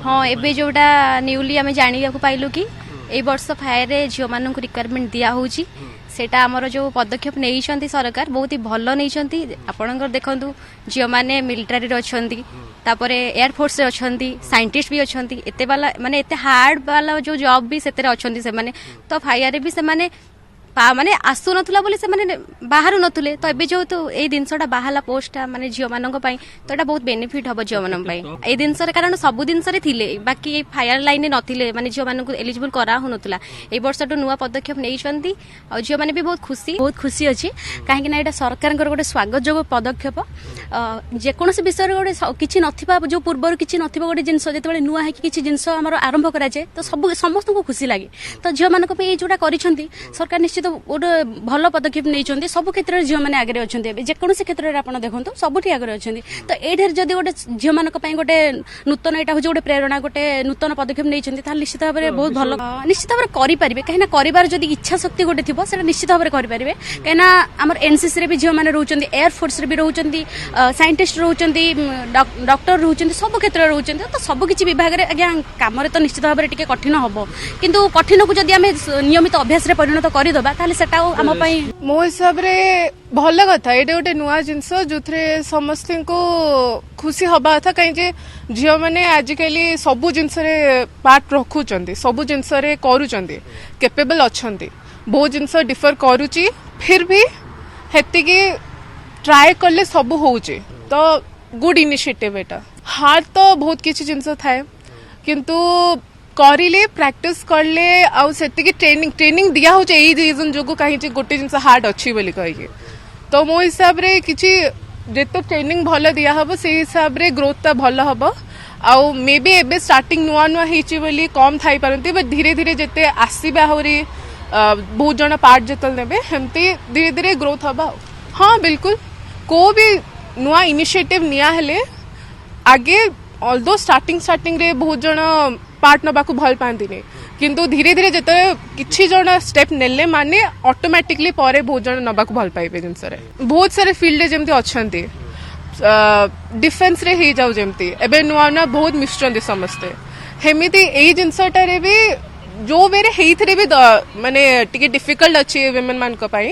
हाँ एबे जोटा न्यूली आम जाना पाइलु कि ए वर्ष फायर झील मान रिक्वायरमेंट दिया होची सेटा आमर जो पदक्षेप नहीं सरकार बहुत ही भल नहीं आपणकर देखु झील मैंने मिलिटारी अच्छा तापर एयरफोर्स अच्छा साइंटिस्ट भी अच्छा एते वाला माने एते हार्ड वाला जो जॉब भी से अच्छा से तो फायर भी से माने आसु नथुला बोले से माने बाहर नथुले तो एबे जो तो ए दिनसटा बाहला पोस्टटा माने झियो मानक पई तो एटा बहुत बेनिफिट हबो झियो मानक पई ए दिनसरे कारण सब दिनसरे थिले बाकी ए फायर लाइन नथिले माने झियो मानक एलिजिबल करा हो नथुला ए वर्षटो नुवा पदक्षेप नै छंती आ झियो माने भी बहुत खुशी अछि काहे कि ना एटा सरकारकर गोटे स्वागत जोग पदक्षेप जे कोनोसी विषय गोटे किछि नथिबा जो पूर्वर किछि नथिबा गोटे जिंस जेतेबेले नुवा है किछि जिंस हमर आरंभ करा जाय तो सब समस्त को खुशी लागे तो झियो मानक पई ए जोटा करिसंती सरकार निश्चित गोटे भल पदक्षेप नहीं सब क्षेत्र में झील मैंने आगे अच्छा जेकोसी क्षेत्र में आप देखो सबुठी आगे अच्छा तो ये जब गोटे झील मान गोटे नूतन यहाँ हूँ गोटे प्रेरणा गोटे नूतन पदक्षेप नहीं निश्चित भाव में बहुत भल निश्चित भाव में करेंगे कहीं कर इच्छा शक्ति गोटे थी से निश्चित भाव में करेंगे कहीं आम एनसीसी भी झील मैंने रोच एयरफोर्स भी रोच साइंटिस्ट रोच डॉक्टर रोच सब क्षेत्र में रोच तो सबकि विभाग में आज्ञा कम तो निश्चित भाव में कठिन हम किंतु कठिन को जब आम नियमित अभ्यास परिणत करदे मो हिसाब रे भल कथा ये गोटे नुआ जिनस जो समस्त को खुशी हवा था कहीं झील मैंने आजिकली सबू जिनस पार्ट रखुंट सबू जिनस कैपेबल अच्छा बहुत जिनस डिफर करुच्ची फिर भी हेती ट्राए कले सब हो तो गुड इनिशिएटिव एटा हार्ड तो बहुत किसी जिनस थाए किंतु करिले प्रैक्टिस करले आउ सेतिकी ट्रेनिंग दिया हो एई रीजन जो कहीं गोटे जिनस हार्ड अच्छी बोली कही तो मो हिसाब रे किछि जेते ट्रेनिंग भल दिया हबो से हिसाब रे ग्रोथ ता भल हबो आउ मे बी एबे स्टार्टिंग नुआ नुआ हेची बोली कम थाई परंती बट धीरे धीरे जेते आसीबा होरी बहुत जण पार्ट जेतल नेबे हेमती धीरे धीरे ग्रोथ हबा हाँ बिल्कुल को भी नुआ इनिशिएटिव निया हेले आगे ऑल्दो स्टार्टिंग रे बहुत जण पार्ट नबा को भल पाती किंतु धीरे धीरे जिते किसी जन स्टेप नेले माने ऑटोमेटिकली परे बहुत जन नबा को भल पाइबे जिनस बहुत सारे फील्ड जमती अच्छा डिफेन्स रे ही जाऊ जमती एबे नुआ नुआ बहुत मिशुचंती समस्ते हेमिति एई जिनसटारे भी जो वेरे हेइथरे भी माने टिके डिफिकल्ट अछि वुमेन मान को पाई।